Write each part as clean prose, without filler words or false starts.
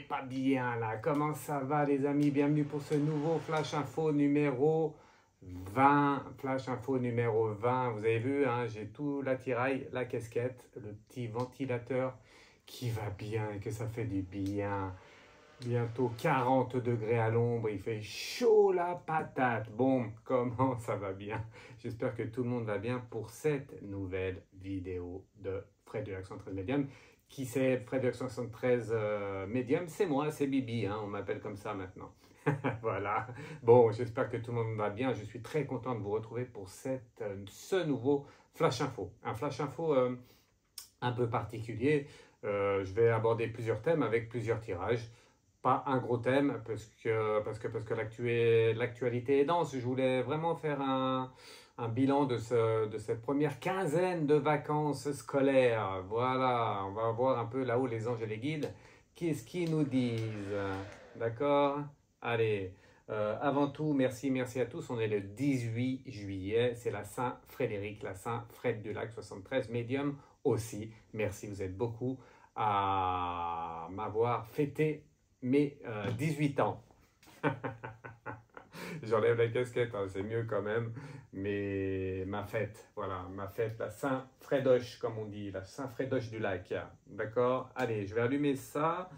pas bien là. Comment ça va les amis? Bienvenue pour ce nouveau Flash Info numéro 20. Flash Info numéro 20. Vous avez vu, hein, j'ai tout l'attirail, la casquette, le petit ventilateur qui va bien et que ça fait du bien. Bientôt 40 degrés à l'ombre, il fait chaud la patate. Bon, comment ça va bien? J'espère que tout le monde va bien pour cette nouvelle vidéo de Fred de l'Accent 13 Medium. Qui c'est Fred de l'Accent 73 Medium? C'est moi, c'est Bibi, hein, on m'appelle comme ça maintenant. Voilà. Bon, j'espère que tout le monde va bien. Je suis très content de vous retrouver pour ce nouveau Flash Info. Un Flash Info un peu particulier. Je vais aborder plusieurs thèmes avec plusieurs tirages. Pas un gros thème parce que l'actualité est dense. Je voulais vraiment faire un bilan de cette première quinzaine de vacances scolaires. Voilà, on va voir un peu là-haut les anges et les guides. Qu'est-ce qu'ils nous disent? D'accord? Allez, avant tout, merci à tous. On est le 18 juillet. C'est la Saint-Frédéric, la Saint-Fred du Lac 73 Médium aussi. Merci, vous êtes beaucoup à m'avoir fêté mes 18 ans. J'enlève la casquette, hein, c'est mieux quand même. Mais ma fête, voilà, ma fête, la Saint-Frédoche, comme on dit, la Saint-Frédoche du lac. D'accord? Allez, je vais allumer ça.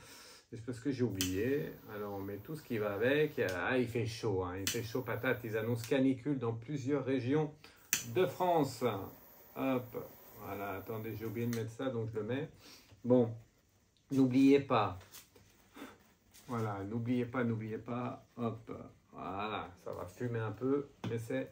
C'est parce que j'ai oublié. Alors, on met tout ce qui va avec. Ah, il fait chaud, hein, il fait chaud patate. Ils annoncent canicule dans plusieurs régions de France. Hop, voilà, attendez, j'ai oublié de mettre ça, donc je le mets. Bon, n'oubliez pas. Voilà, n'oubliez pas, hop, voilà, ça va fumer un peu, mais c'est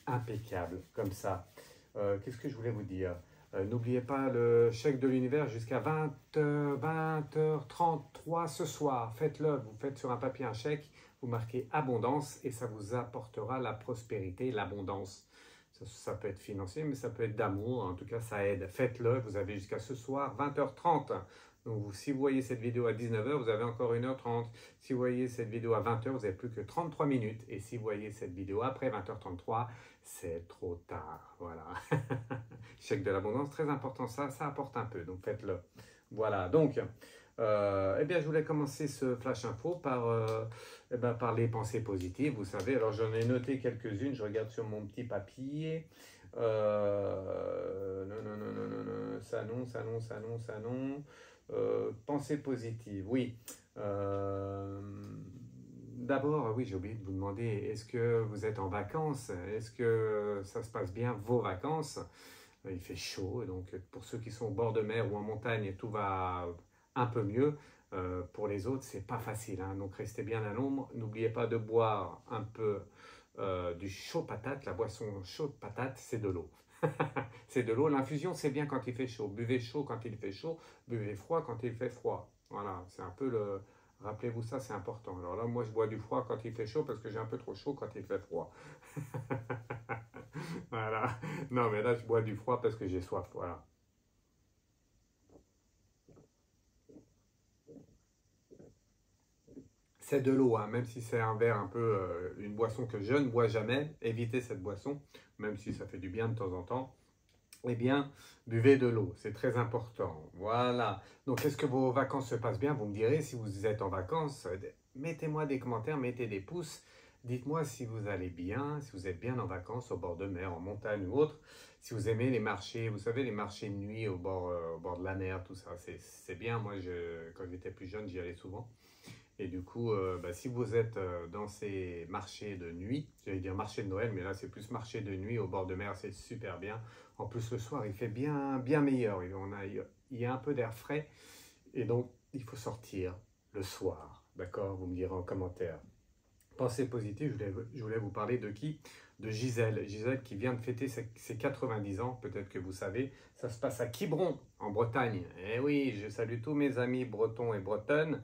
impeccable, comme ça. Qu'est-ce que je voulais vous dire? N'oubliez pas le chèque de l'univers jusqu'à 20h33 ce soir. Faites-le, vous faites sur un papier un chèque, vous marquez abondance et ça vous apportera la prospérité, l'abondance. Ça peut être financier, mais ça peut être d'amour, en tout cas ça aide. Faites-le, vous avez jusqu'à ce soir, 20h30. Donc, si vous voyez cette vidéo à 19h, vous avez encore 1h30. Si vous voyez cette vidéo à 20h, vous n'avez plus que 33 minutes. Et si vous voyez cette vidéo après 20h33, c'est trop tard. Voilà. Chèque de l'abondance, très important. Ça apporte un peu. Donc, faites-le. Voilà. Donc, eh bien, je voulais commencer ce Flash Info par les pensées positives. Vous savez, alors j'en ai noté quelques-unes. Je regarde sur mon petit papier. Non. Ça non. Pensée positive, oui. D'abord, oui, j'ai oublié de vous demander, est-ce que vous êtes en vacances? Est-ce que ça se passe bien, vos vacances? Il fait chaud, donc pour ceux qui sont au bord de mer ou en montagne, tout va un peu mieux. Pour les autres, c'est pas facile, hein, donc restez bien à l'ombre. N'oubliez pas de boire un peu du chaud patate. La boisson chaude patate, c'est de l'eau. C'est de l'eau. L'infusion, c'est bien quand il fait chaud. Buvez chaud quand il fait chaud. Buvez froid quand il fait froid. Voilà, c'est un peu le... Rappelez-vous ça, c'est important. Alors là, moi, je bois du froid quand il fait chaud parce que j'ai un peu trop chaud quand il fait froid. Voilà. Non, mais là, je bois du froid parce que j'ai soif. Voilà. C'est de l'eau, hein, même si c'est un verre un peu, une boisson que je ne bois jamais. Évitez cette boisson, même si ça fait du bien de temps en temps. Eh bien, buvez de l'eau, c'est très important. Voilà. Donc, est-ce que vos vacances se passent bien? Vous me direz, si vous êtes en vacances, mettez-moi des commentaires, mettez des pouces. Dites-moi si vous allez bien, si vous êtes bien en vacances, au bord de mer, en montagne ou autre. Si vous aimez les marchés, vous savez, les marchés de nuit au bord de la mer, tout ça, c'est bien. Moi, quand j'étais plus jeune, j'y allais souvent. Et du coup, si vous êtes dans ces marchés de nuit, j'allais dire marché de Noël, mais là c'est plus marché de nuit au bord de mer, c'est super bien. En plus le soir, il fait bien meilleur. Il y a un peu d'air frais et donc il faut sortir le soir. D'accord? Vous me direz en commentaire. Pensée positive, je voulais vous parler de qui? De Gisèle. Gisèle qui vient de fêter ses 90 ans, peut-être que vous savez. Ça se passe à Quiberon, en Bretagne. Eh oui, je salue tous mes amis bretons et bretonnes.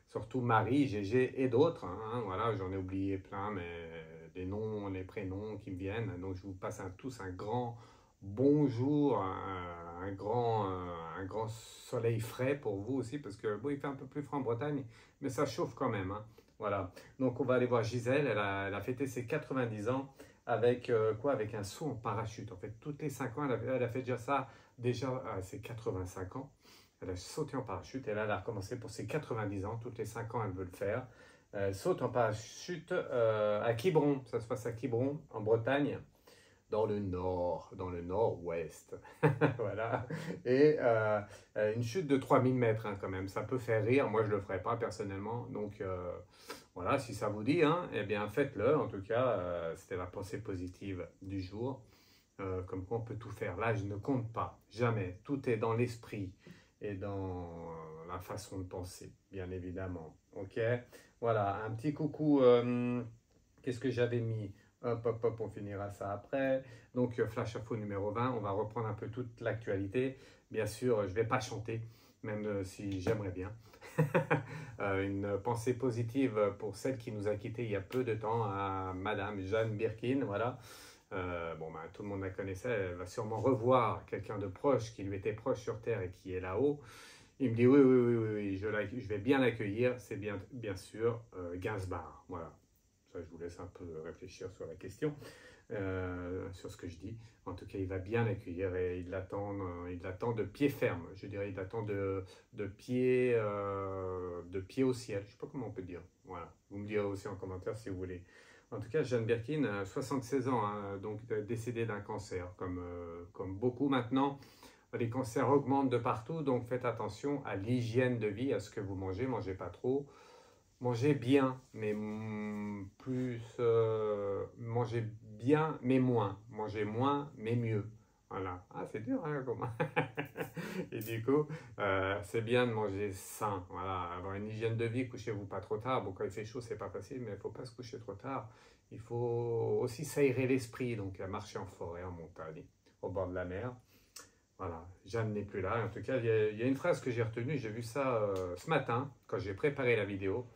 Surtout Marie, Gégé et d'autres. Hein, voilà, j'en ai oublié plein, mais les noms, les prénoms qui me viennent. Donc, je vous passe tous un grand bonjour, un grand soleil frais pour vous aussi, parce que bon, il fait un peu plus frais en Bretagne, mais ça chauffe quand même. Hein, voilà. Donc, on va aller voir Gisèle. Elle a fêté ses 90 ans avec avec un saut en parachute. En fait, toutes les 5 ans, elle a fait déjà ça, déjà à ses 85 ans. Elle a sauté en parachute et là, elle a recommencé pour ses 90 ans. Toutes les 5 ans, elle veut le faire. Elle saute en parachute à Quiberon. Ça se passe à Quiberon, en Bretagne, dans le nord, dans le nord-ouest. Voilà. Et une chute de 3000 mètres hein, quand même. Ça peut faire rire. Moi, je ne le ferai pas personnellement. Donc, voilà, si ça vous dit, hein, eh bien, faites-le. En tout cas, c'était la pensée positive du jour. Comme quoi, on peut tout faire. L'âge ne compte pas. Jamais. Tout est dans l'esprit et dans la façon de penser, bien évidemment. Ok, voilà, un petit coucou. Qu'est-ce que j'avais mis? Hop, hop, hop, on finira ça après. Donc, Flash Info numéro 20, on va reprendre un peu toute l'actualité. Bien sûr, je ne vais pas chanter, même si j'aimerais bien. Une pensée positive pour celle qui nous a quittés il y a peu de temps, à Madame Jeanne Birkin, voilà. Bon, ben, tout le monde la connaissait, elle va sûrement revoir quelqu'un de proche qui lui était proche sur Terre et qui est là-haut. Il me dit oui, oui, oui, oui, oui, je vais bien l'accueillir, c'est bien sûr Gainsbourg. Voilà, ça je vous laisse un peu réfléchir sur la question, sur ce que je dis. En tout cas, il va bien l'accueillir et il l'attend de pied ferme. Je dirais, il l'attend de pied au ciel. Je ne sais pas comment on peut dire. Voilà, vous me direz aussi en commentaire si vous voulez. En tout cas, Jeanne Birkin, 76 ans, hein, donc décédée d'un cancer, comme beaucoup maintenant. Les cancers augmentent de partout, donc faites attention à l'hygiène de vie, à ce que vous mangez. Mangez pas trop. Mangez bien, mais mangez bien, mais moins. Mangez moins, mais mieux. Voilà. Ah, c'est dur, hein, comment. Et du coup, c'est bien de manger sain. Voilà. Avoir une hygiène de vie, couchez-vous pas trop tard. Bon, quand il fait chaud, c'est pas facile, mais il faut pas se coucher trop tard. Il faut aussi s'aérer l'esprit, donc marcher en forêt, en montagne, au bord de la mer. Voilà, Jeanne n'est plus là. En tout cas, il y a une phrase que j'ai retenue, j'ai vu ça ce matin, quand j'ai préparé la vidéo.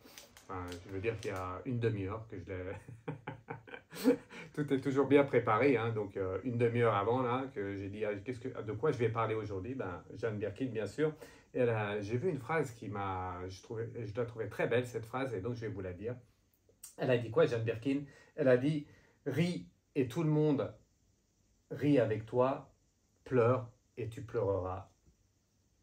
Enfin, je veux dire qu'il y a une demi-heure que je l'ai... Tout est toujours bien préparé, hein, donc une demi-heure avant, là, que j'ai dit de quoi je vais parler aujourd'hui. Ben, Jeanne Birkin, bien sûr. Et j'ai vu une phrase qui je la trouvais très belle, cette phrase, et donc je vais vous la dire. Elle a dit quoi, Jeanne Birkin? Elle a dit « Ris et tout le monde rit avec toi, pleure et tu pleureras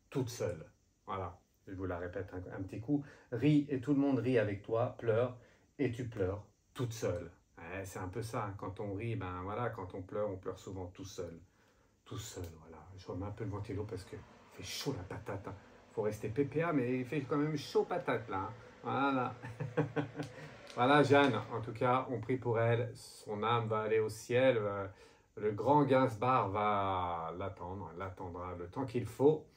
toute seule. » Voilà, je vous la répète un petit coup. Ris et tout le monde rit avec toi, pleure et tu pleures toute seule. Ouais, c'est un peu ça, hein. Quand on rit, ben voilà, quand on pleure souvent tout seul. Tout seul, voilà. Je remets un peu le ventilo parce qu'il fait chaud la patate. Il faut rester PPA, mais il fait quand même chaud patate là. Hein. Voilà. Voilà, Jeanne, en tout cas, on prie pour elle. Son âme va aller au ciel. Le grand Gainsbourg va l'attendre, elle l'attendra le temps qu'il faut.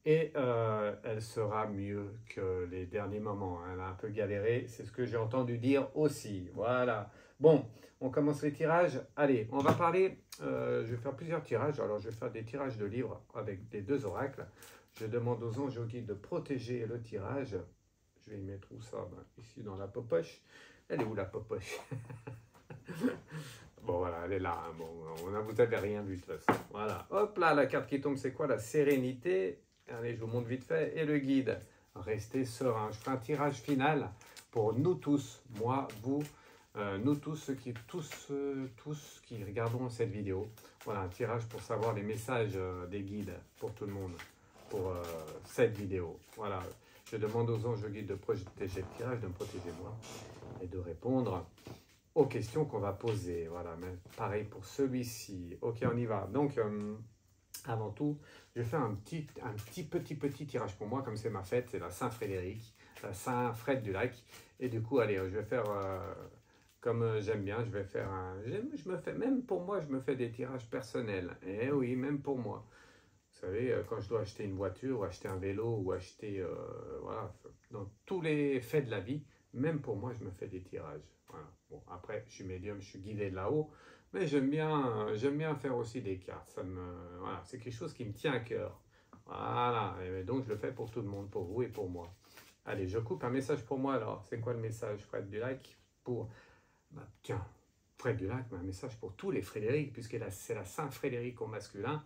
Et elle sera mieux que les derniers moments. Elle a un peu galéré, c'est ce que j'ai entendu dire aussi. Voilà. Bon, on commence les tirages. Allez, on va parler, je vais faire plusieurs tirages. Alors, je vais faire des tirages de livres avec des 2 oracles. Je demande aux anges et aux guides de protéger le tirage. Je vais y mettre où ça? Ben, ici dans la popoche. Elle est où la popoche? Bon, voilà, elle est là. Hein. Bon, vous n'avez rien vu de toute façon. Voilà. Hop là, la carte qui tombe, c'est quoi? La sérénité. Allez, je vous montre vite fait. Et le guide. Restez serein. Je ferai un tirage final pour nous tous. Moi, vous, nous tous, tous qui regardons cette vidéo. Voilà, un tirage pour savoir les messages des guides pour tout le monde. Pour cette vidéo. Voilà. Je demande aux anges guides de protéger le tirage, de me protéger moi. Et de répondre aux questions qu'on va poser. Voilà, mais pareil pour celui-ci. Ok, on y va. Donc, avant tout, je vais faire un petit tirage pour moi, comme c'est ma fête, c'est la Saint-Frédéric, la Saint-Fred du Lac. Et du coup, allez, je vais faire, comme j'aime bien, je vais faire même pour moi, je me fais des tirages personnels. Et oui, même pour moi. Vous savez, quand je dois acheter une voiture, ou acheter un vélo, ou acheter, voilà, dans tous les faits de la vie, même pour moi, je me fais des tirages. Voilà. Bon, après, je suis médium, je suis guidé de là-haut, mais j'aime bien faire aussi des cartes. Voilà, c'est quelque chose qui me tient à cœur. Voilà, et donc je le fais pour tout le monde, pour vous et pour moi. Allez, je coupe un message pour moi alors. C'est quoi le message, Fred Dulac? Tiens, Fred Dulac, un message pour tous les Frédéric, puisque c'est la Saint-Frédéric au masculin.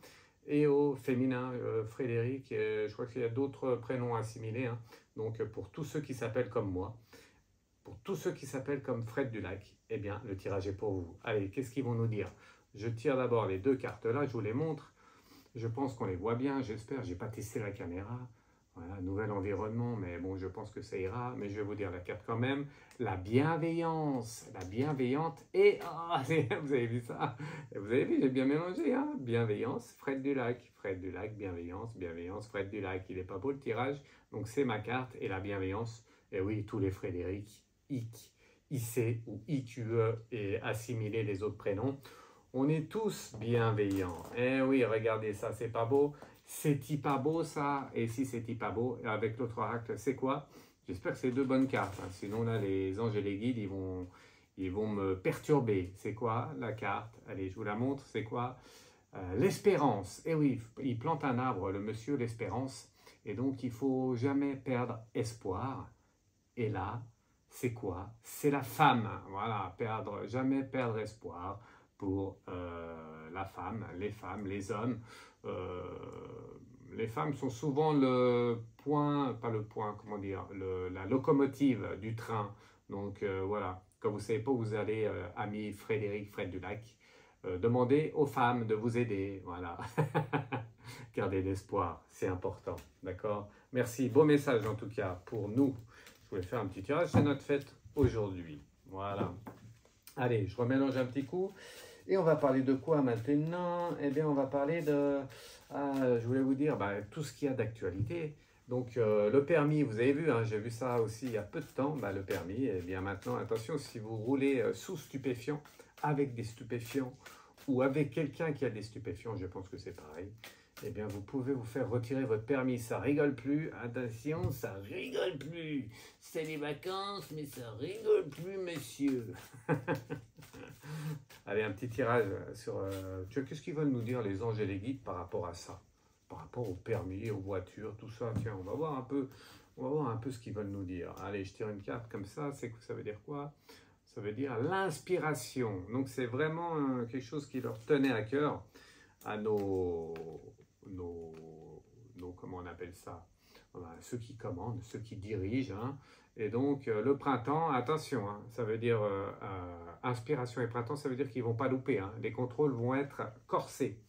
Et au féminin, Frédéric, je crois qu'il y a d'autres prénoms assimilés. Hein. Donc, pour tous ceux qui s'appellent comme moi, pour tous ceux qui s'appellent comme Fred Dulac, eh bien, le tirage est pour vous. Allez, qu'est-ce qu'ils vont nous dire? Je tire d'abord les 2 cartes là, je vous les montre. Je pense qu'on les voit bien, j'espère. Je n'ai pas testé la caméra. Voilà, nouvel environnement, mais bon, je pense que ça ira. Mais je vais vous dire la carte quand même. La bienveillance, la bienveillante et... ah, vous avez vu ça? Vous avez vu, j'ai bien mélangé, hein? Bienveillance, Fred Dulac. Fred Dulac, bienveillance, bienveillance, Fred Dulac. Il n'est pas beau le tirage, donc c'est ma carte. Et la bienveillance, et oui, tous les Frédéric, Ic, IC ou IQE et assimiler les autres prénoms. On est tous bienveillants. Eh oui, regardez ça, c'est pas beau. C'est pas beau ça. Et si c'est pas beau, avec l'autre oracle, c'est quoi? J'espère que c'est deux bonnes cartes. Hein. Sinon là, les anges et les guides, ils vont me perturber. C'est quoi la carte? Allez, je vous la montre. C'est quoi? L'espérance. Eh oui, il plante un arbre, le monsieur, l'espérance. Et donc, il faut jamais perdre espoir. Et là, c'est quoi? C'est la femme. Voilà, jamais perdre espoir pour la femme, les hommes. Euh, les femmes sont souvent le point, pas le point, comment dire, la locomotive du train. Donc voilà, quand vous ne savez pas où vous allez, ami Frédéric Fred Dulac, demandez aux femmes de vous aider. Voilà. Gardez l'espoir, c'est important. D'accord? Merci. Beau message en tout cas pour nous. Je voulais faire un petit tirage. C'est notre fête aujourd'hui. Voilà. Allez, je remélange un petit coup. Et on va parler de quoi maintenant? Eh bien, on va parler de... je voulais vous dire, tout ce qu'il y a d'actualité. Donc, le permis, vous avez vu, hein, j'ai vu ça aussi il y a peu de temps, le permis. Eh bien, maintenant, attention, si vous roulez sous stupéfiants, avec des stupéfiants, ou avec quelqu'un qui a des stupéfiants, je pense que c'est pareil, eh bien, vous pouvez vous faire retirer votre permis. Ça rigole plus. Attention, ça rigole plus. C'est les vacances, mais ça rigole plus, messieurs. Allez, un petit tirage sur... qu'est-ce qu'ils veulent nous dire, les anges et les guides, par rapport à ça? Par rapport au permis, aux voitures, tout ça. Tiens, on va voir un peu ce qu'ils veulent nous dire. Allez, je tire une carte comme ça. Ça veut dire quoi? Ça veut dire l'inspiration. Donc, c'est vraiment quelque chose qui leur tenait à cœur, à nos comment on appelle ça, ceux qui commandent, ceux qui dirigent. Hein. Et donc, le printemps, attention, hein, ça veut dire inspiration et printemps, ça veut dire qu'ils ne vont pas louper. Hein. Les contrôles vont être corsés.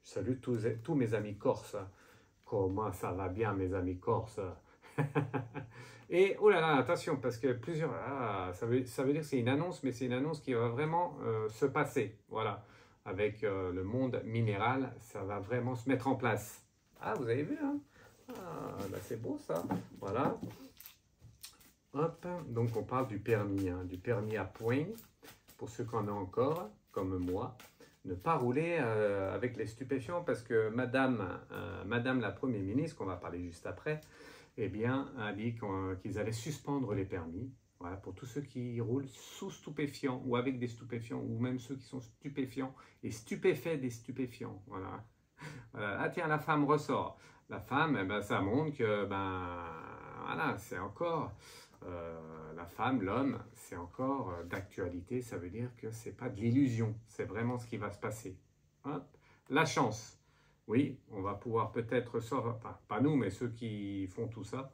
Je salue tous mes amis corses. Comment ça va bien, mes amis corses? Et, oh là là, attention, parce que plusieurs... ça veut dire que c'est une annonce, mais c'est une annonce qui va vraiment se passer. Voilà. Avec le monde minéral, ça va vraiment se mettre en place. Ah, vous avez vu, hein? C'est beau, ça. Voilà. Hop. Donc, on parle du permis, hein, du permis à points. Pour ceux qui en ont encore, comme moi, ne pas rouler avec les stupéfiants, parce que Madame la Première ministre, qu'on va parler juste après, eh bien, a dit qu'ils allaient suspendre les permis. Voilà, pour tous ceux qui roulent sous stupéfiants ou avec des stupéfiants, ou même ceux qui sont stupéfiants et stupéfaits des stupéfiants. Voilà. Voilà. Ah tiens, la femme ressort. La femme, eh ben, ça montre que voilà, c'est encore la femme, l'homme, c'est encore d'actualité. Ça veut dire que c'est pas de l'illusion, c'est vraiment ce qui va se passer. Hop. La chance. Oui, on va pouvoir peut-être sortir, pas nous, mais ceux qui font tout ça,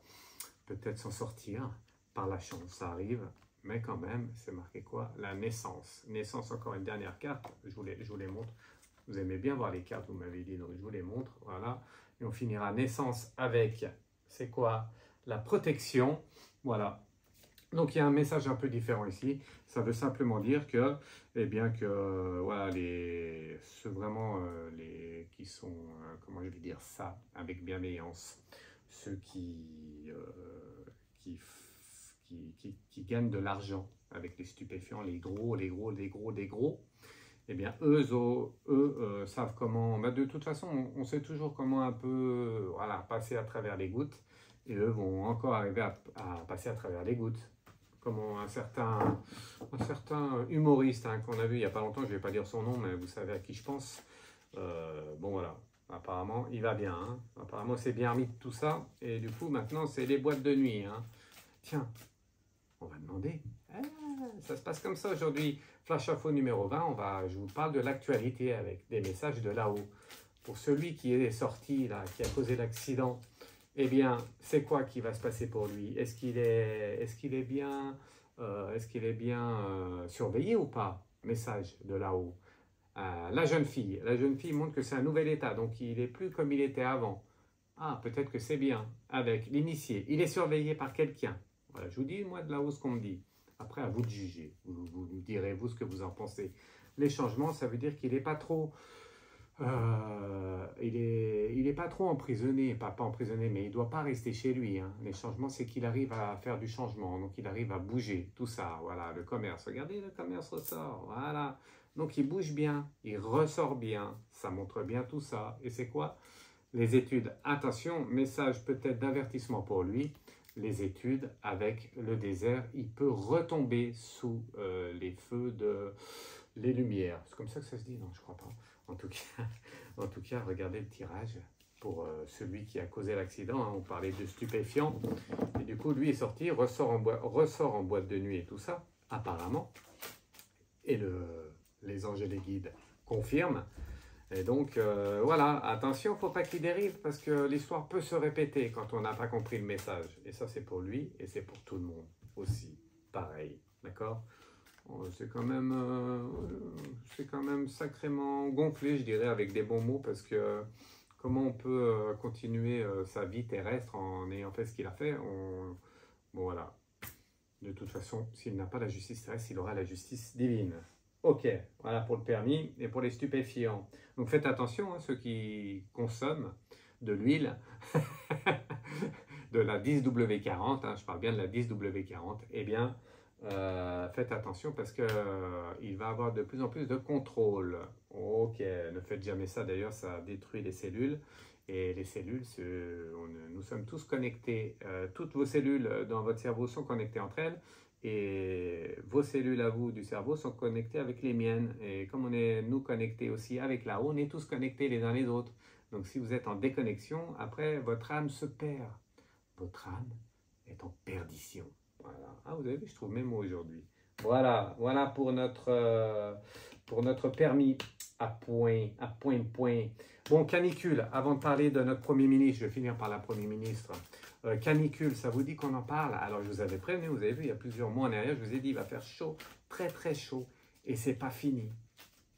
peut-être s'en sortir. Par la chance, ça arrive, mais quand même, c'est marqué quoi? La naissance. Naissance, encore une dernière carte, je vous les montre. Vous aimez bien voir les cartes, vous m'avez dit, donc je vous les montre, voilà. Et on finira naissance avec, c'est quoi? La protection, voilà. Donc il y a un message un peu différent ici, ça veut simplement dire que, eh bien que, voilà, ceux vraiment, qui sont, comment je vais dire ça, avec bienveillance, ceux qui gagnent de l'argent avec les stupéfiants, les gros, eh bien, eux savent comment, de toute façon, on sait toujours comment un peu, voilà, passer à travers les gouttes, et eux vont encore arriver à passer à travers les gouttes. Comment un certain humoriste hein, qu'on a vu il n'y a pas longtemps, je ne vais pas dire son nom, mais vous savez à qui je pense, bon voilà, apparemment il va bien, hein. Apparemment c'est bien remis de tout ça, et du coup maintenant c'est les boîtes de nuit, hein. Tiens, on va demander. Ça se passe comme ça aujourd'hui. Flash Info numéro 20, je vous parle de l'actualité avec des messages de là-haut. Pour celui qui est sorti, là, qui a causé l'accident, eh bien, c'est quoi qui va se passer pour lui? Est-ce qu'il est bien, surveillé ou pas? Message de là-haut. La jeune fille montre que c'est un nouvel état, donc il n'est plus comme il était avant. Ah, peut-être que c'est bien. Avec l'initié. Il est surveillé par quelqu'un. Voilà, je vous dis, moi, de là-haut, ce qu'on me dit. Après, à vous de juger. Vous me direz, vous, ce que vous en pensez. Les changements, ça veut dire qu'il n'est pas trop... il est pas trop emprisonné, pas emprisonné, mais il ne doit pas rester chez lui. Hein. Les changements, c'est qu'il arrive à faire du changement, donc il arrive à bouger, tout ça. Voilà, le commerce. Regardez, le commerce ressort. Voilà. Donc il bouge bien, il ressort bien. Ça montre bien tout ça. Et c'est quoi? Les études. Attention, message peut-être d'avertissement pour lui. Les études avec le désert, il peut retomber sous les feux de les lumières. C'est comme ça que ça se dit? Non, je crois pas. En tout cas, regardez le tirage pour celui qui a causé l'accident. Hein. On parlait de stupéfiants. Et du coup, lui est sorti, ressort en boîte de nuit et tout ça, apparemment. Et les anges et les guides confirment. Et donc, voilà, attention, il ne faut pas qu'il dérive parce que l'histoire peut se répéter quand on n'a pas compris le message. Et ça, c'est pour lui et c'est pour tout le monde aussi. Pareil, d'accord? C'est quand même sacrément gonflé, je dirais, avec des bons mots, parce que comment on peut continuer sa vie terrestre en ayant fait ce qu'il a fait? Bon, voilà. De toute façon, s'il n'a pas la justice terrestre, il aura la justice divine. Ok, voilà pour le permis et pour les stupéfiants. Donc faites attention, hein, ceux qui consomment de l'huile, de la 10W40, hein, je parle bien de la 10W40, eh bien, faites attention parce qu'il il va avoir de plus en plus de contrôle. Ok, ne faites jamais ça, d'ailleurs ça détruit les cellules. Et les cellules, nous sommes tous connectés. Toutes vos cellules dans votre cerveau sont connectées entre elles. Et vos cellules à vous du cerveau sont connectées avec les miennes. Et comme on est nous connectés aussi avec là-haut, on est tous connectés les uns les autres. Donc si vous êtes en déconnexion, après votre âme se perd. Votre âme est en perdition. Voilà. Ah, vous avez vu, je trouve mes mots aujourd'hui. Voilà, voilà pour notre permis à point. Bon, canicule, avant de parler de notre Premier ministre, je vais finir par la Premier ministre. Canicule, ça vous dit qu'on en parle? Alors, je vous avais prévenu, vous avez vu, il y a plusieurs mois en arrière, je vous ai dit, il va faire chaud, très très chaud, et c'est pas fini.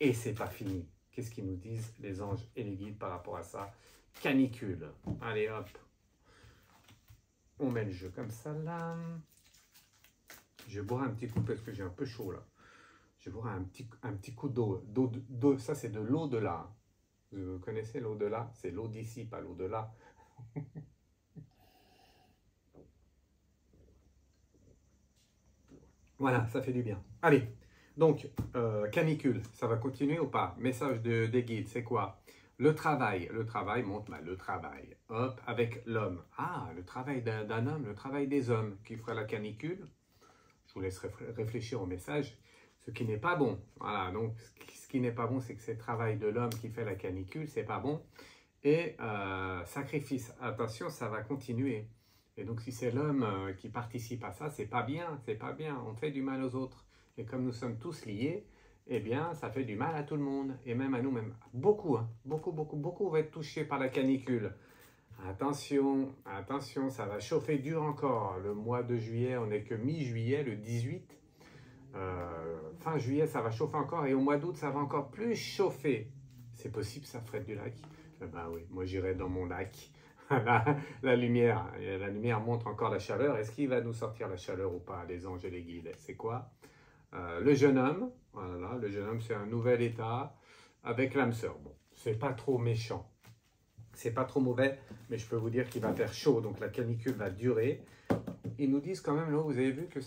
Et c'est pas fini. Qu'est-ce qu'ils nous disent, les anges et les guides, par rapport à ça? Canicule. Allez, hop. On met le jeu comme ça, là. Je vais boire un petit coup parce que j'ai un peu chaud, là. Je vais boire un petit coup d'eau. Ça, c'est de l'au-delà. Vous connaissez l'au-delà? C'est l'eau d'ici, pas l'au-delà. Voilà, ça fait du bien. Allez, donc, canicule, ça va continuer ou pas? Message des guides, c'est quoi? Le travail monte mal, le travail. Hop, avec l'homme. Ah, le travail d'un homme, le travail des hommes qui fera la canicule. Je vous laisse réfléchir au message. Ce qui n'est pas bon. Voilà, donc ce qui n'est pas bon, c'est que c'est le travail de l'homme qui fait la canicule, c'est pas bon. Et sacrifice, attention, ça va continuer. Et donc si c'est l'homme qui participe à ça, c'est pas bien, c'est pas bien. On fait du mal aux autres. Et comme nous sommes tous liés, eh bien, ça fait du mal à tout le monde, et même à nous-mêmes. Beaucoup, hein, beaucoup vont être touchés par la canicule. Attention, attention, ça va chauffer dur encore. Le mois de juillet, on n'est que mi-juillet, le 18. Fin juillet, ça va chauffer encore, et au mois d'août, ça va encore plus chauffer. C'est possible, ça, Fred du lac? Ben oui, moi j'irai dans mon lac. La lumière montre encore la chaleur. Est-ce qu'il va nous sortir la chaleur ou pas, les anges et les guides? C'est quoi? Le jeune homme, voilà, le jeune homme, c'est un nouvel état avec l'âme sœur. Bon, c'est pas trop méchant, c'est pas trop mauvais, mais je peux vous dire qu'il va faire chaud, donc la canicule va durer. Ils nous disent quand même, là, vous avez vu que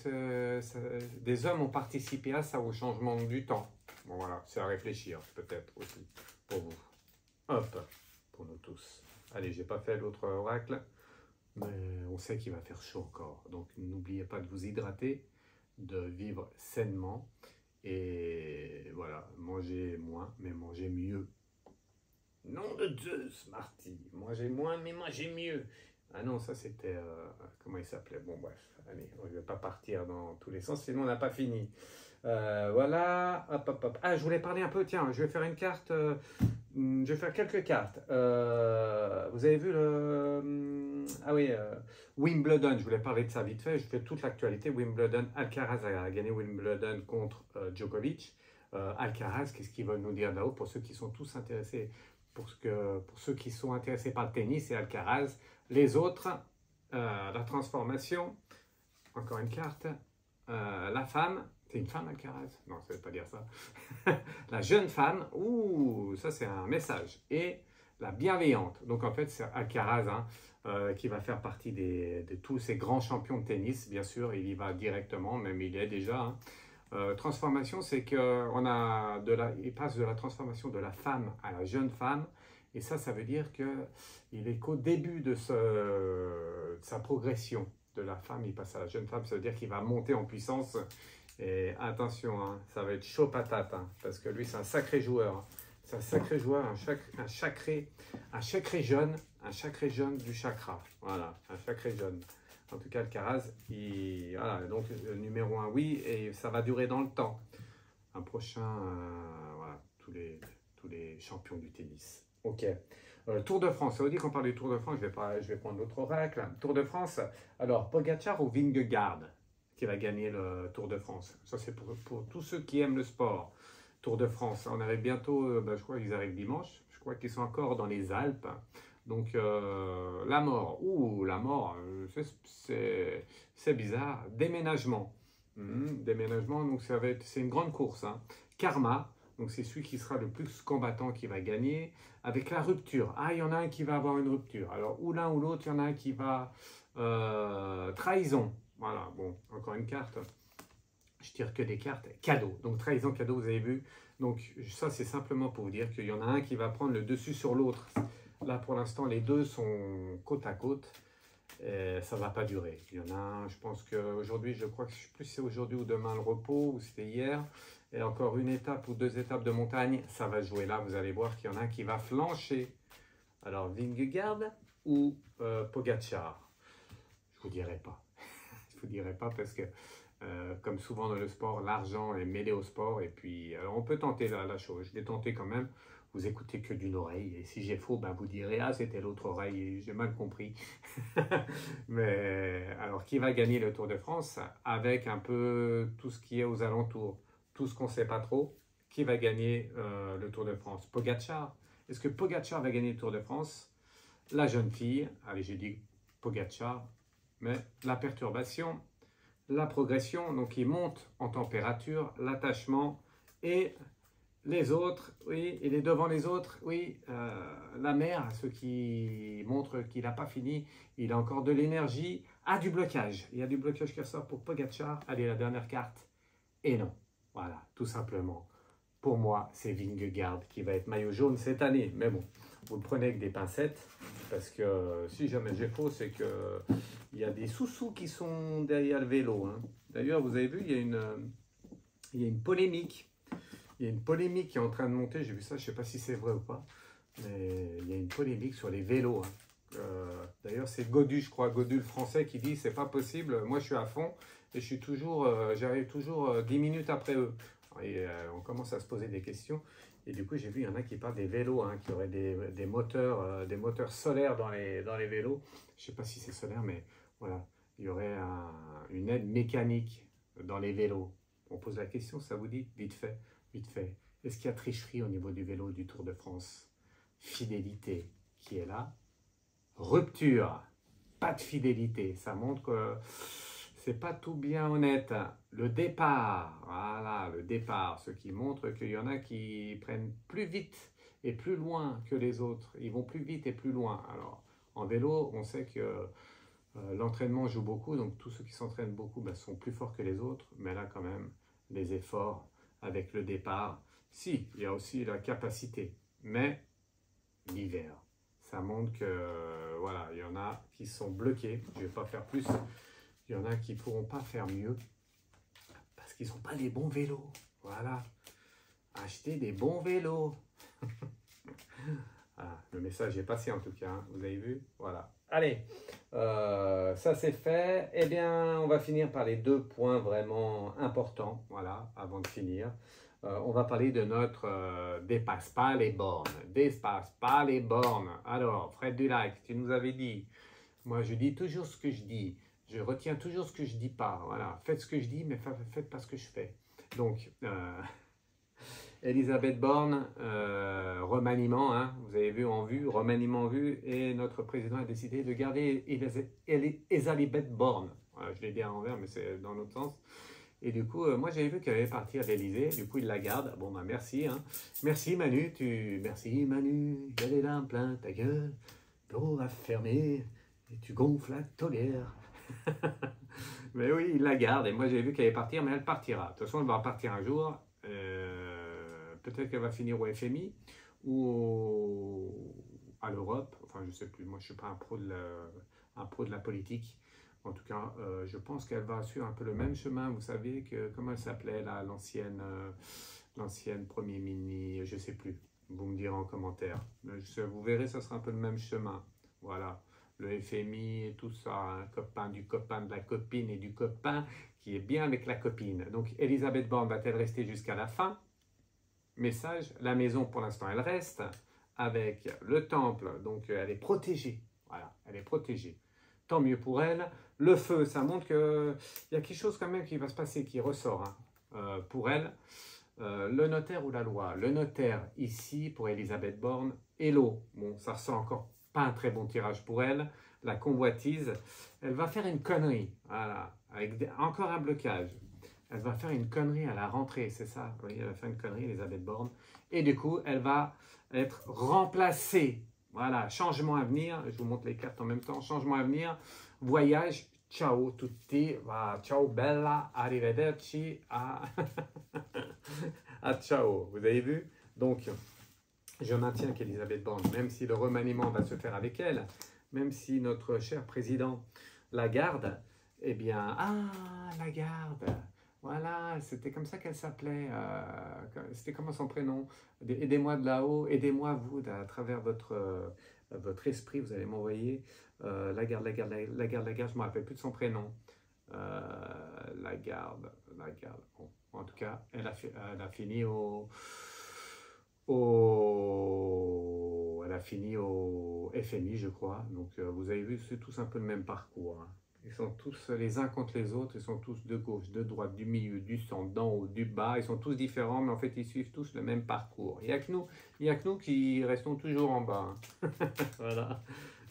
des hommes ont participé à ça, au changement du temps. Bon, voilà, c'est à réfléchir, peut-être aussi, pour vous. Hop, pour nous tous. Allez, j'ai pas fait l'autre oracle, mais on sait qu'il va faire chaud encore, donc n'oubliez pas de vous hydrater, de vivre sainement et voilà, manger moins mais manger mieux. Nom de Zeus, Marty, manger moins mais manger mieux. Ah non, ça c'était, comment il s'appelait? Bon bref, allez, on ne va pas partir dans tous les sens, sinon on n'a pas fini. Voilà, hop. Ah, je voulais parler un peu, tiens, je vais faire une carte, je vais faire quelques cartes. Vous avez vu ah oui, Wimbledon, je voulais parler de ça vite fait, je fais toute l'actualité. Wimbledon, Alcaraz a gagné Wimbledon contre Djokovic. Alcaraz, qu'est-ce qu'ils veulent nous dire là-haut pour ceux qui sont tous intéressés pour ceux qui sont intéressés par le tennis et Alcaraz. Les autres, la transformation, encore une carte, la femme, c'est une femme Alcaraz? Non, ça ne veut pas dire ça. La jeune femme, ouh, ça c'est un message. Et la bienveillante. Donc en fait, c'est Alcaraz qui va faire partie de tous ces grands champions de tennis. Bien sûr, il y va directement, même il y est déjà. Transformation, c'est qu'il passe de la transformation de la femme à la jeune femme. Et ça veut dire qu'il est qu'au début de sa progression. De la femme, il passe à la jeune femme, ça veut dire qu'il va monter en puissance. Et attention, ça va être chaud patate, parce que lui, c'est un sacré joueur. C'est un sacré joueur, un sacré jeune du chakra. Voilà, un sacré jeune. En tout cas, Alcaraz, voilà, donc numéro 1, oui, et ça va durer dans le temps. Un prochain, voilà, tous les champions du tennis. Ok. Tour de France, ça veut dire qu'on parle du Tour de France, je vais prendre l'autre oracle. Tour de France, alors Pogacar ou Vingegaard qui va gagner le Tour de France. Ça, c'est pour tous ceux qui aiment le sport. Tour de France, on arrive bientôt, je crois qu'ils arrivent dimanche, je crois qu'ils sont encore dans les Alpes. Donc, la mort, c'est bizarre. Déménagement. Déménagement, donc c'est une grande course. Karma, donc c'est celui qui sera le plus combattant qui va gagner. Avec la rupture. Ah, il y en a un qui va avoir une rupture. Alors, ou l'un ou l'autre, il y en a un qui va... trahison. Voilà, bon, encore une carte. Je tire que des cartes. Cadeau. Donc, trahison, cadeau, vous avez vu. Donc, ça, c'est simplement pour vous dire qu'il y en a un qui va prendre le dessus sur l'autre. Là, pour l'instant, les deux sont côte à côte. Et ça ne va pas durer. Il y en a un, je pense qu'aujourd'hui, je crois que je ne sais plus si c'est aujourd'hui ou demain le repos, ou c'était hier. Et encore une étape ou 2 étapes de montagne, ça va jouer là. Vous allez voir qu'il y en a un qui va flancher. Alors, Vingegaard ou Pogacar? Je ne vous dirai pas. Je ne vous dirai pas parce que, comme souvent dans le sport, l'argent est mêlé au sport. Et puis, on peut tenter la chose. Je l'ai tenté quand même. Vous écoutez que d'une oreille. Et si j'ai faux, vous direz, ah, c'était l'autre oreille. J'ai mal compris. Mais alors, qui va gagner le Tour de France avec un peu tout ce qui est aux alentours? Tout ce qu'on ne sait pas trop. Qui va gagner le Tour de France? Pogacar. Est-ce que Pogacar va gagner le Tour de France? La jeune fille, allez, j'ai dit Pogacar, mais la perturbation, la progression, donc il monte en température, l'attachement et les autres, oui, il est devant les autres, oui, la mer, ce qui montre qu'il n'a pas fini, il a encore de l'énergie, du blocage, il y a du blocage qui ressort pour Pogacar, allez, la dernière carte, et non, voilà, tout simplement. Pour moi, c'est Vingegaard qui va être maillot jaune cette année. Mais bon, vous le prenez avec des pincettes. Parce que si jamais j'ai faux, c'est qu'il y a des sous-sous qui sont derrière le vélo. D'ailleurs, vous avez vu, il y a une polémique. Il y a une polémique qui est en train de monter. J'ai vu ça, je ne sais pas si c'est vrai ou pas. Mais il y a une polémique sur les vélos. D'ailleurs, c'est Godu, je crois, Godu le français, qui dit c'est pas possible. Moi, je suis à fond et j'arrive toujours 10 minutes après eux. Et on commence à se poser des questions. Et du coup, j'ai vu, il y en a qui parlent des vélos, qui auraient des moteurs solaires dans les vélos. Je ne sais pas si c'est solaire, mais voilà. Il y aurait une aide mécanique dans les vélos. On pose la question, ça vous dit? Vite fait, vite fait. Est-ce qu'il y a tricherie au niveau du vélo du Tour de France? Fidélité qui est là. Rupture, pas de fidélité. Ça montre que... c'est pas tout bien honnête. Le départ, voilà, le départ, ce qui montre qu'il y en a qui prennent plus vite et plus loin que les autres. Ils vont plus vite et plus loin. Alors, en vélo, on sait que l'entraînement joue beaucoup, donc tous ceux qui s'entraînent beaucoup sont plus forts que les autres. Mais là, quand même, les efforts avec le départ, si, il y a aussi la capacité. Mais l'hiver, ça montre que, voilà, il y en a qui sont bloqués. Je ne vais pas faire plus. Il y en a qui ne pourront pas faire mieux parce qu'ils n'ont pas les bons vélos. Voilà. Achetez des bons vélos. Voilà. Le message est passé en tout cas. Vous avez vu? Voilà. Allez, ça c'est fait. Eh bien, on va finir par les 2 points vraiment importants. Voilà, avant de finir. On va parler de notre dépasse pas les bornes. Dépasse pas les bornes. Alors, Fred Dulac, tu nous avais dit. Moi, je dis toujours ce que je dis. Je retiens toujours ce que je dis pas. Voilà, faites ce que je dis, mais faites pas ce que je fais. Donc, Elisabeth Borne, remaniement, hein, vous avez vu en vue, remaniement en vue, et notre président a décidé de garder Elisabeth Borne. Voilà, je l'ai dit à l'envers, mais c'est dans l'autre sens. Et du coup, moi j'avais vu qu'elle allait partir à l'Élysée, du coup il la garde. Bon bah merci, hein. Merci Manu, merci Manu, il y a des larmes plein ta gueule, l'eau va fermer, et tu gonfles la tolère. Mais oui, il la garde, et moi j'avais vu qu'elle allait partir, mais elle partira. De toute façon, elle va partir un jour. Peut-être qu'elle va finir au FMI ou à l'Europe. Enfin, je ne sais plus. Moi, je ne suis pas un pro de la politique. En tout cas, je pense qu'elle va suivre un peu le même chemin. Vous savez que comment elle s'appelait là, l'ancienne Premier ministre, je ne sais plus. Vous me direz en commentaire. Vous verrez, ça sera un peu le même chemin. Voilà. Le FMI et tout ça, un copain du copain de la copine et du copain qui est bien avec la copine. Donc, Elisabeth Borne va-t-elle rester jusqu'à la fin? Message, la maison pour l'instant elle reste avec le temple, donc elle est protégée. Voilà, elle est protégée. Tant mieux pour elle. Le feu, ça montre qu'il y a quelque chose quand même qui va se passer, qui ressort pour elle. Le notaire ou la loi. Le notaire ici pour Elisabeth Borne et l'eau. Bon, ça ressort encore pas un très bon tirage pour elle. La convoitise, elle va faire une connerie. Voilà, avec encore un blocage. Elle va faire une connerie à la rentrée, c'est ça? Oui, elle va faire une connerie, Elisabeth Borne. Et du coup, elle va être remplacée. Voilà, changement à venir. Je vous montre les cartes en même temps. Changement à venir. Voyage. Ciao tutti. Ciao bella. Arrivederci. Ciao. Vous avez vu? Donc, je maintiens qu'Elisabeth Borne, même si le remaniement va se faire avec elle, même si notre cher président la garde, eh bien, la garde. Voilà, c'était comme ça qu'elle s'appelait. C'était comment son prénom? Aidez-moi de là-haut, aidez-moi vous, à travers votre esprit, vous allez m'envoyer la garde, la garde, la garde, la garde, je ne me rappelle plus de son prénom. La garde. Bon, en tout cas, elle a fini elle a fini au FMI, je crois. Donc, vous avez vu, c'est tous un peu le même parcours. Hein. Ils sont tous les uns contre les autres, ils sont tous de gauche, de droite, du milieu, du centre, d'en haut, du bas. Ils sont tous différents, mais en fait, ils suivent tous le même parcours. Il n'y a que nous qui restons toujours en bas. Hein. Voilà.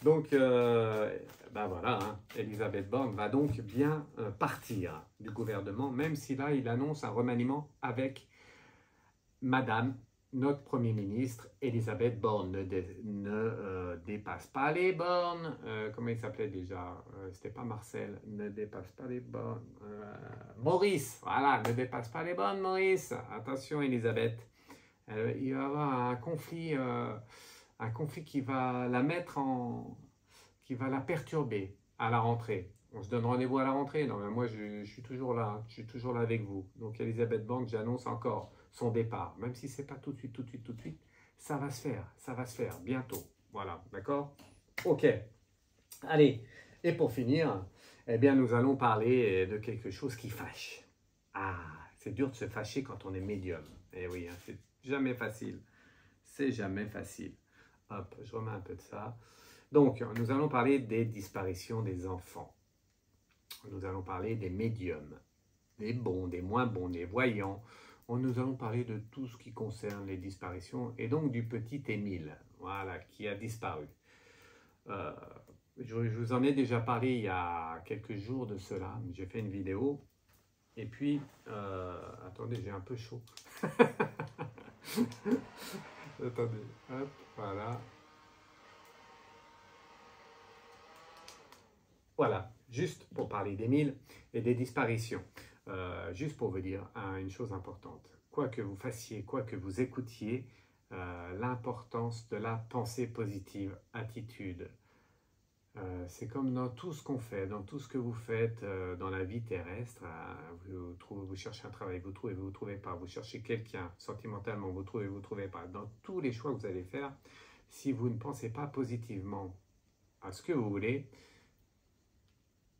Donc, voilà, hein. Elisabeth Borne va donc bien partir du gouvernement, même si là, il annonce un remaniement avec Madame notre Premier ministre, Elisabeth Borne, ne dépasse pas les bornes. Comment il s'appelait déjà? C'était pas Marcel. Ne dépasse pas les bornes. Maurice, voilà, ne dépasse pas les bornes, Maurice. Attention, Elisabeth. Il va y avoir un conflit qui va la mettre qui va la perturber à la rentrée. On se donne rendez-vous à la rentrée. Non, mais moi, je suis toujours là. Hein. Je suis toujours là avec vous. Donc, Elisabeth Borne, j'annonce encore son départ. Même si ce n'est pas tout de suite, ça va se faire bientôt. Voilà, d'accord? Ok. Allez, et pour finir, eh bien, nous allons parler de quelque chose qui fâche. C'est dur de se fâcher quand on est médium. Eh oui, hein, c'est jamais facile. C'est jamais facile. Hop, je remets un peu de ça. Donc, nous allons parler des disparitions des enfants. Nous allons parler des médiums, des bons, des moins bons, des voyants. Nous allons parler de tout ce qui concerne les disparitions et donc du petit Émile, voilà, qui a disparu. Je vous en ai déjà parlé il y a quelques jours de cela. J'ai fait une vidéo. Et puis, attendez, j'ai un peu chaud. Attendez, hop, voilà. Voilà, juste pour parler d'Émile et des disparitions. Juste pour vous dire une chose importante. Quoi que vous fassiez, quoi que vous écoutiez, l'importance de la pensée positive, attitude. C'est comme dans tout ce qu'on fait, dans tout ce que vous faites dans la vie terrestre. Vous cherchez un travail, vous trouvez pas. Vous cherchez quelqu'un sentimentalement, vous trouvez pas. Dans tous les choix que vous allez faire, si vous ne pensez pas positivement à ce que vous voulez,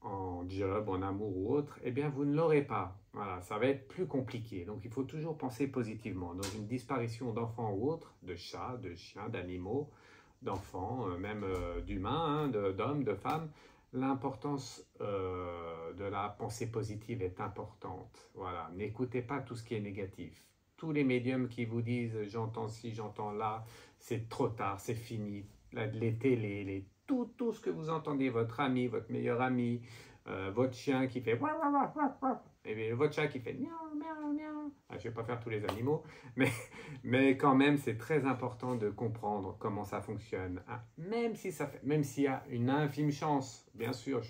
en job, en amour ou autre, eh bien vous ne l'aurez pas. Voilà, ça va être plus compliqué. Donc il faut toujours penser positivement. Dans une disparition d'enfants ou autre, de chats, de chiens, d'animaux, d'enfants, même d'humains, hein, d'hommes, de femmes, l'importance de la pensée positive est importante. Voilà, n'écoutez pas tout ce qui est négatif. tous les médiums qui vous disent « j'entends ci, j'entends là », c'est trop tard, c'est fini. Les télés, tout ce que vous entendez, votre ami, votre meilleur ami, votre chien qui fait et bien, votre chat qui fait miaou, miaou, miaou. Ah, je ne vais pas faire tous les animaux, mais quand même, c'est très important de comprendre comment ça fonctionne. Ah, même s'il y a une infime chance, bien sûr,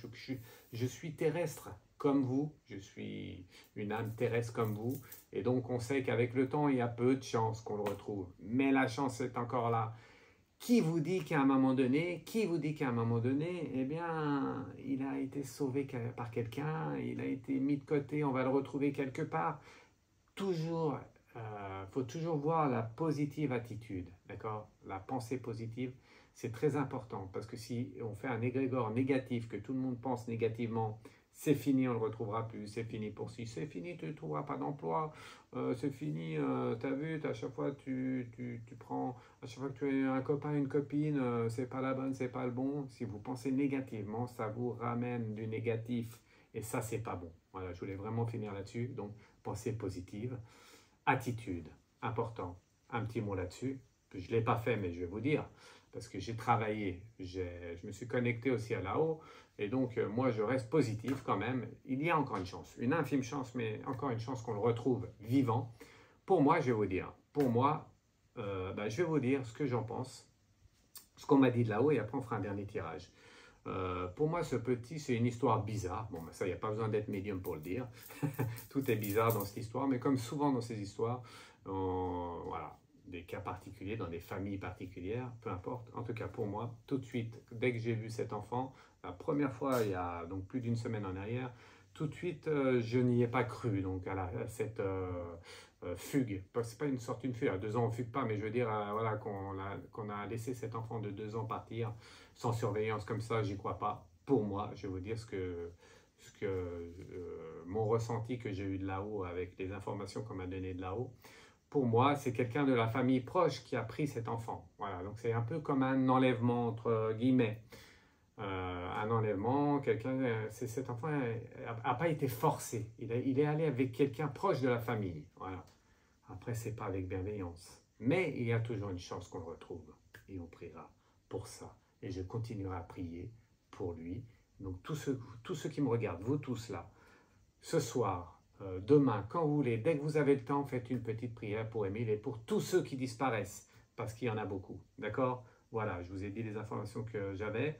je suis terrestre comme vous, je suis une âme terrestre comme vous, et donc on sait qu'avec le temps, il y a peu de chances qu'on le retrouve. Mais la chance est encore là. Qui vous dit qu'à un moment donné, eh bien, il a été sauvé par quelqu'un, il a été mis de côté, on va le retrouver quelque part. Toujours, faut toujours voir la positive attitude, d'accord? La pensée positive, c'est très important parce que si on fait un égrégore négatif, que tout le monde pense négativement, c'est fini, on ne le retrouvera plus, c'est fini pour si, c'est fini, tu ne trouveras pas d'emploi, c'est fini, tu as vu, à chaque fois tu prends, à chaque fois que tu as un copain, une copine, c'est pas la bonne, c'est pas le bon. Si vous pensez négativement, ça vous ramène du négatif et ça, c'est pas bon. Voilà, je voulais vraiment finir là-dessus. Donc, pensée positive, attitude, important. Un petit mot là-dessus. Je ne l'ai pas fait, mais je vais vous dire, parce que j'ai travaillé, je me suis connecté aussi à là-haut, et donc moi je reste positif quand même. Il y a encore une chance, une infime chance, mais encore une chance qu'on le retrouve vivant. Pour moi, je vais vous dire, je vais vous dire ce que j'en pense, ce qu'on m'a dit de là-haut, et après on fera un dernier tirage. Pour moi, ce petit, c'est une histoire bizarre. Bon, ça, il n'y a pas besoin d'être médium pour le dire. Tout est bizarre dans cette histoire, mais comme souvent dans ces histoires, voilà, des cas particuliers, dans des familles particulières, peu importe. En tout cas, pour moi, tout de suite, dès que j'ai vu cet enfant, la première fois, il y a donc plus d'une semaine en arrière, tout de suite, je n'y ai pas cru. Donc, à cette fugue, c'est pas une sorte de fugue, à 2 ans on ne fugue pas, mais je veux dire, voilà, qu'on a laissé cet enfant de 2 ans partir sans surveillance comme ça, j'y crois pas. Pour moi, je vais vous dire mon ressenti que j'ai eu de là-haut avec les informations qu'on m'a données de là-haut. Pour moi, c'est quelqu'un de la famille proche qui a pris cet enfant. Voilà, donc c'est un peu comme un enlèvement entre guillemets. Un enlèvement, cet enfant n'a pas été forcé. Il est allé avec quelqu'un proche de la famille. Voilà. Après, c'est pas avec bienveillance. Mais il y a toujours une chance qu'on le retrouve. Et on priera pour ça. Et je continuerai à prier pour lui. Donc tous ceux qui me regardent, vous tous là, ce soir, demain, quand vous voulez, dès que vous avez le temps, faites une petite prière pour Émile et pour tous ceux qui disparaissent, parce qu'il y en a beaucoup. D'accord? Voilà, je vous ai dit les informations que j'avais.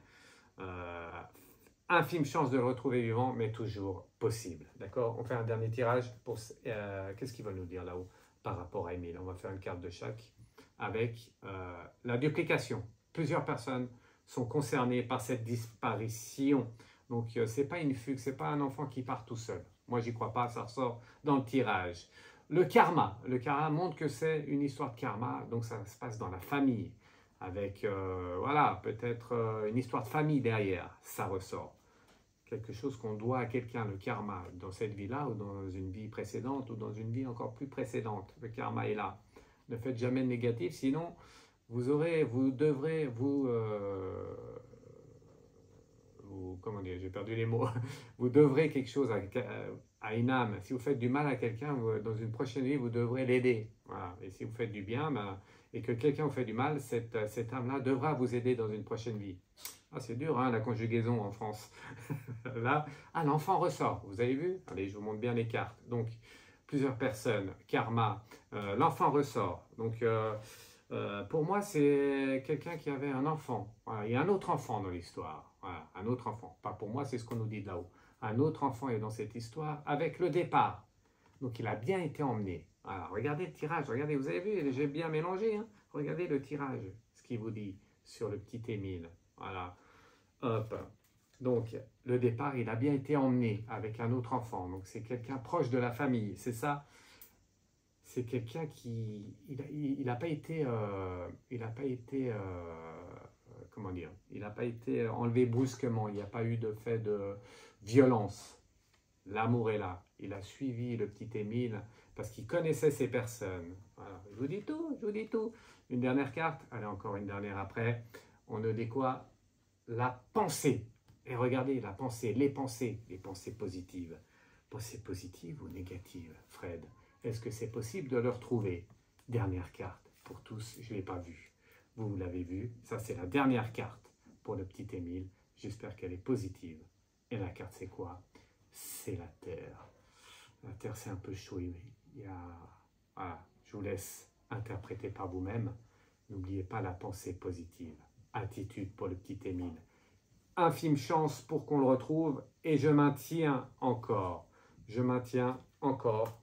Infime chance de le retrouver vivant, mais toujours possible. D'accord? On fait un dernier tirage pour... qu'est-ce qu'ils veulent nous dire là-haut par rapport à Émile? On va faire une carte de chaque avec la duplication. Plusieurs personnes sont concernées par cette disparition. Donc, ce n'est pas une fugue, ce n'est pas un enfant qui part tout seul. Moi, j'y crois pas, ça ressort dans le tirage. Le karma montre que c'est une histoire de karma, donc ça se passe dans la famille, avec, voilà, peut-être une histoire de famille derrière, ça ressort. Quelque chose qu'on doit à quelqu'un, le karma, dans cette vie-là, ou dans une vie précédente, ou dans une vie encore plus précédente. Le karma est là. Ne faites jamais de négatif, sinon vous devrez, comment dire, j'ai perdu les mots, vous devrez quelque chose à une âme. Si vous faites du mal à quelqu'un, dans une prochaine vie, vous devrez l'aider. Voilà. Et si vous faites du bien, et que quelqu'un vous fait du mal, cette âme-là devra vous aider dans une prochaine vie. Ah, c'est dur, hein, la conjugaison en France. Là, l'enfant ressort. Vous avez vu? Allez, je vous montre bien les cartes. Donc, plusieurs personnes, karma, l'enfant ressort. Donc, pour moi, c'est quelqu'un qui avait un enfant. Voilà, il y a un autre enfant dans l'histoire. Voilà, un autre enfant. Pas pour moi, c'est ce qu'on nous dit de là-haut. Un autre enfant est dans cette histoire avec le départ. Donc, il a bien été emmené. Voilà, regardez le tirage. Regardez, vous avez vu, j'ai bien mélangé. Hein, regardez le tirage, ce qu'il vous dit sur le petit Émile. Voilà. Hop. Donc, le départ, il a bien été emmené avec un autre enfant. Donc, c'est quelqu'un proche de la famille. C'est ça. C'est quelqu'un qui... Il n'a pas été... comment dire? Il n'a pas été enlevé brusquement. Il n'y a pas eu de fait de violence. L'amour est là. Il a suivi le petit Émile parce qu'il connaissait ces personnes. Voilà. Je vous dis tout, je vous dis tout. Une dernière carte. Allez, encore une dernière après. On nous dit quoi? La pensée. Et regardez, la pensée, les pensées positives. Pensées positives ou négatives, Fred? Est-ce que c'est possible de le retrouver? Dernière carte pour tous, je ne l'ai pas vue. Vous l'avez vu, ça c'est la dernière carte pour le petit Émile. J'espère qu'elle est positive. Et la carte c'est quoi? C'est la Terre. La Terre c'est un peu chaud. Voilà, je vous laisse interpréter par vous-même. N'oubliez pas la pensée positive. Attitude pour le petit Émile. Infime chance pour qu'on le retrouve et je maintiens encore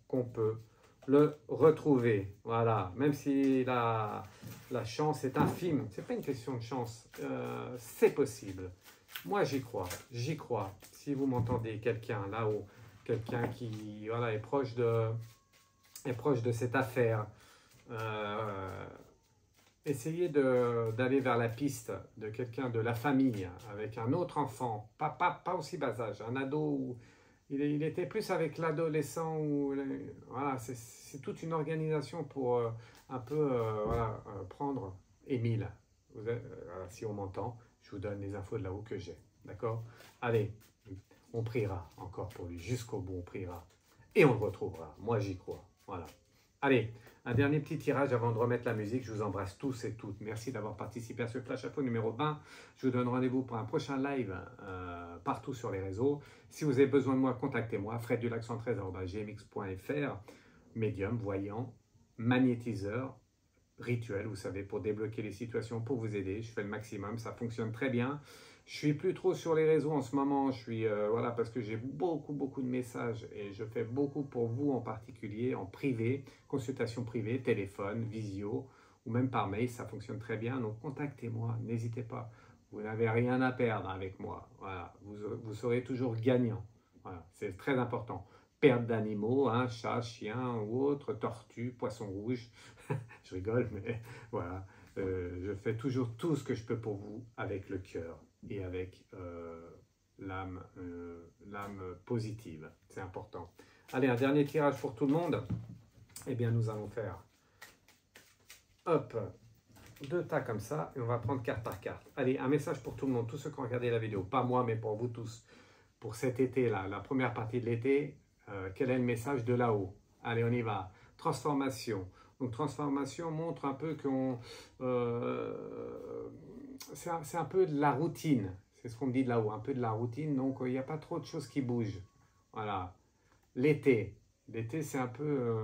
qu'on peut le retrouver. Voilà, même si la chance est infime, c'est pas une question de chance, c'est possible. Moi j'y crois. Si vous m'entendez, quelqu'un là-haut, quelqu'un qui voilà, est proche de cette affaire, essayez d'aller vers la piste de quelqu'un de la famille avec un autre enfant, pas aussi bas âge, un ado où il était plus avec l'adolescent. Voilà, c'est toute une organisation pour un peu voilà, prendre Émile. Voilà, si on m'entend, je vous donne les infos de là-haut que j'ai. D'accord? Allez, on priera encore pour lui, jusqu'au bout on priera. Et on le retrouvera, moi j'y crois. Voilà. Allez, un dernier petit tirage avant de remettre la musique. Je vous embrasse tous et toutes. Merci d'avoir participé à ce Flash Info numéro 20. Je vous donne rendez-vous pour un prochain live partout sur les réseaux. Si vous avez besoin de moi, contactez-moi. freddulac113@gmx.fr. Médium, voyant, magnétiseur, rituel, vous savez, pour débloquer les situations, pour vous aider. Je fais le maximum, ça fonctionne très bien. Je suis plus trop sur les réseaux en ce moment, voilà, parce que j'ai beaucoup de messages et je fais beaucoup pour vous en particulier, en privé, consultation privée, téléphone, visio ou même par mail, ça fonctionne très bien. Donc contactez-moi, n'hésitez pas. Vous n'avez rien à perdre avec moi. Voilà, vous serez toujours gagnant. Voilà, c'est très important. Perte d'animaux, hein, chat, chien ou autre, tortue, poisson rouge. Je rigole, mais voilà. Je fais toujours tout ce que je peux pour vous avec le cœur et avec l'âme positive. C'est important. Allez, un dernier tirage pour tout le monde. Eh bien, nous allons faire, hop, 2 tas comme ça, et on va prendre carte par carte. Allez, un message pour tout le monde, tous ceux qui ont regardé la vidéo, pas moi, mais pour vous tous, pour cet été-là, la première partie de l'été, quel est le message de là-haut? Allez, on y va. Transformation. Donc, transformation montre un peu qu'on... c'est un peu de la routine. C'est ce qu'on me dit de là-haut, un peu de la routine. Donc, il n'y a pas trop de choses qui bougent. Voilà. L'été. L'été, c'est un peu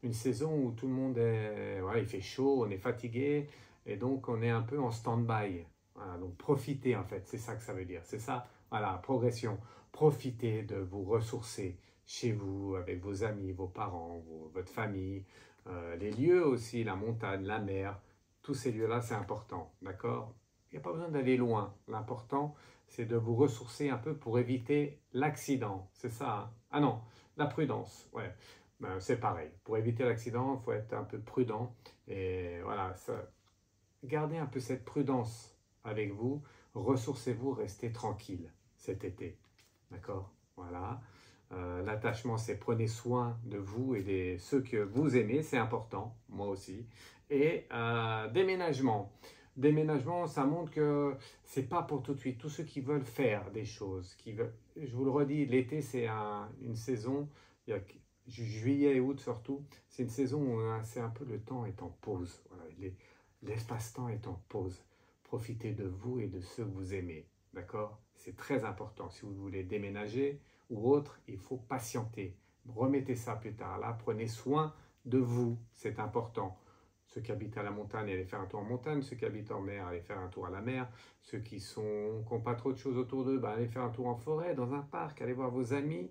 une saison où tout le monde est... Voilà, il fait chaud, on est fatigué. Et donc, on est un peu en stand-by. Voilà, donc, profitez, en fait. C'est ça que ça veut dire. C'est ça, voilà, progression. Profitez de vous ressourcer chez vous, avec vos amis, vos parents, votre famille, les lieux aussi, la montagne, la mer. Tous ces lieux-là, c'est important, d'accord? Il n'y a pas besoin d'aller loin. L'important, c'est de vous ressourcer un peu pour éviter l'accident. C'est ça, hein? Ah non, la prudence, ouais. Ben, c'est pareil. Pour éviter l'accident, il faut être un peu prudent. Et voilà, gardez un peu cette prudence avec vous. Ressourcez-vous, restez tranquille cet été. D'accord? Voilà. L'attachement, c'est prenez soin de vous et de ceux que vous aimez, c'est important, moi aussi. Et déménagement. Déménagement, ça montre que c'est pas pour tout de suite. Tous ceux qui veulent faire des choses, je vous le redis, l'été, c'est une saison, il y a juillet et août surtout, c'est une saison où c'est un peu le temps est en pause. Voilà, l'espace-temps est en pause. Profitez de vous et de ceux que vous aimez. D'accord? C'est très important. Si vous voulez déménager ou autre, il faut patienter. Remettez ça plus tard. Là, prenez soin de vous. C'est important. Ceux qui habitent à la montagne, allez faire un tour en montagne. Ceux qui habitent en mer, allez faire un tour à la mer. Ceux qui n'ont pas trop de choses autour d'eux, allez faire un tour en forêt, dans un parc, allez voir vos amis.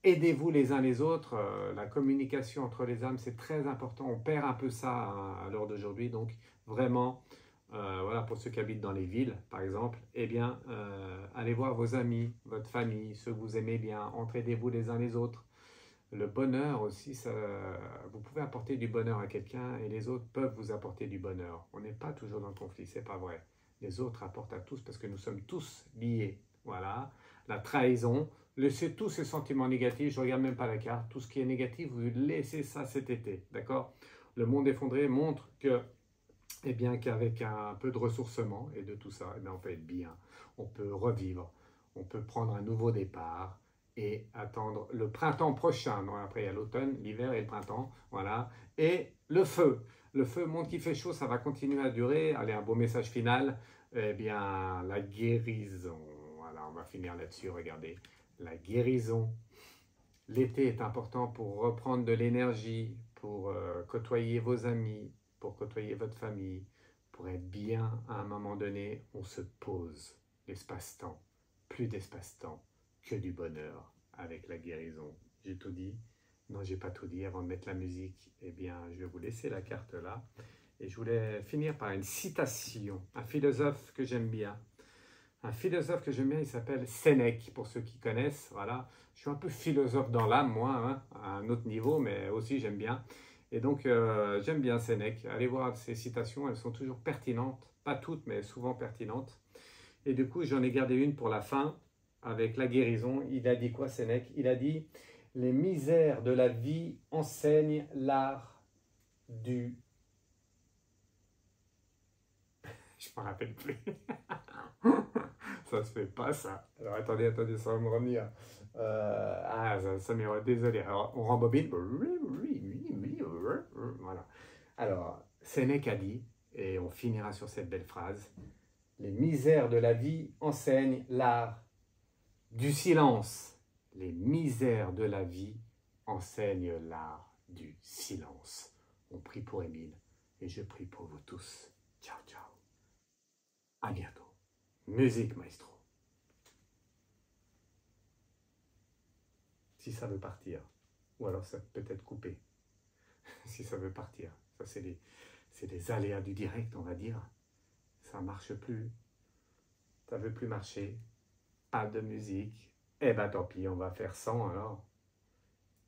Aidez-vous les uns les autres. La communication entre les âmes, c'est très important. On perd un peu ça à l'heure d'aujourd'hui. Donc, vraiment, voilà, pour ceux qui habitent dans les villes, par exemple, eh bien, allez voir vos amis, votre famille, ceux que vous aimez bien. Entraidez-vous les uns les autres. Le bonheur aussi, vous pouvez apporter du bonheur à quelqu'un et les autres peuvent vous apporter du bonheur. On n'est pas toujours dans le conflit, c'est pas vrai. Les autres apportent à tous parce que nous sommes tous liés. Voilà. La trahison, laissez tous ces sentiments négatifs, je ne regarde même pas la carte, tout ce qui est négatif, vous laissez ça cet été. D'accord? Le monde effondré montre que, eh bien, qu'avec un peu de ressourcement et de tout ça, eh bien, on peut être bien, on peut revivre, on peut prendre un nouveau départ et attendre le printemps prochain. Donc après, il y a l'automne, l'hiver et le printemps. Voilà. Et le feu. Le feu montre qu'il fait chaud, ça va continuer à durer. Allez, un beau message final. Eh bien, la guérison. Voilà, on va finir là-dessus. Regardez. La guérison. L'été est important pour reprendre de l'énergie, pour côtoyer vos amis, pour côtoyer votre famille, pour être bien à un moment donné. On se pose l'espace-temps. Plus d'espace-temps que du bonheur avec la guérison. J'ai tout dit? Non, j'ai pas tout dit. Avant de mettre la musique, eh bien, je vais vous laisser la carte là. Et je voulais finir par une citation, un philosophe que j'aime bien. Un philosophe que j'aime bien, il s'appelle Sénèque, pour ceux qui connaissent. Voilà, je suis un peu philosophe dans l'âme, moi, hein, à un autre niveau, mais aussi j'aime bien. Et donc, j'aime bien Sénèque. Allez voir ces citations, elles sont toujours pertinentes. Pas toutes, mais souvent pertinentes. Et du coup, j'en ai gardé une pour la fin, avec la guérison. Il a dit quoi, Sénèque? Il a dit « Les misères de la vie enseignent l'art du... » Je ne me rappelle plus. Ça se fait pas, ça. Alors, attendez, ça va me revenir. Ça m'est... Désolé. Alors, on rembobine. Voilà. Alors, Sénèque a dit, et on finira sur cette belle phrase, « Les misères de la vie enseignent l'art du silence. » Les misères de la vie enseignent l'art du silence. On prie pour Émile et je prie pour vous tous. Ciao, ciao. À bientôt. Musique, maestro. Si ça veut partir, ou alors ça peut être coupé. Si ça veut partir, ça c'est les aléas du direct, on va dire. Ça marche plus. Ça veut plus marcher. Pas de musique. Eh ben tant pis, on va faire sans alors.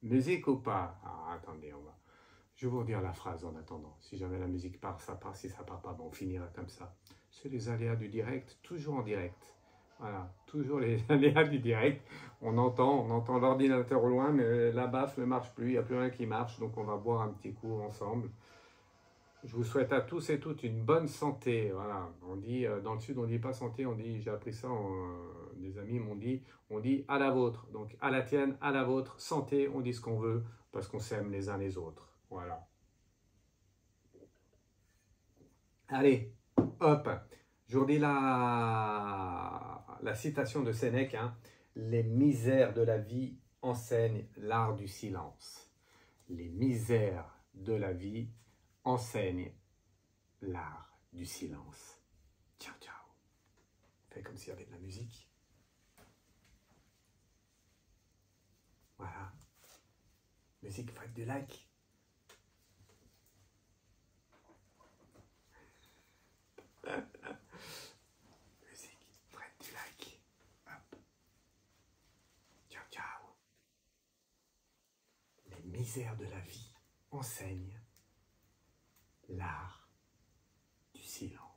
Musique ou pas? Ah, attendez, je vais vous redire la phrase en attendant. Si jamais la musique part, ça part. Si ça part pas, bon, on finira comme ça. C'est les aléas du direct, toujours en direct. Voilà, toujours les aléas du direct. On entend l'ordinateur au loin, mais la baffe ne marche plus, il n'y a plus rien qui marche, donc on va boire un petit coup ensemble. Je vous souhaite à tous et toutes une bonne santé. Voilà, on dit dans le sud, on ne dit pas santé, on dit, j'ai appris ça, des amis m'ont dit, on dit à la vôtre. Donc à la tienne, à la vôtre, santé, on dit ce qu'on veut parce qu'on s'aime les uns les autres. Voilà. Allez, hop, je vous redis la citation de Sénèque, hein. Les misères de la vie enseignent l'art du silence. Les misères de la vie enseignent l'art du silence. Ciao, ciao. Fais comme s'il y avait de la musique. Voilà. Musique, faites du like. Musique, faites du like. Hop. Ciao, ciao. Les misères de la vie enseignent l'art du silence.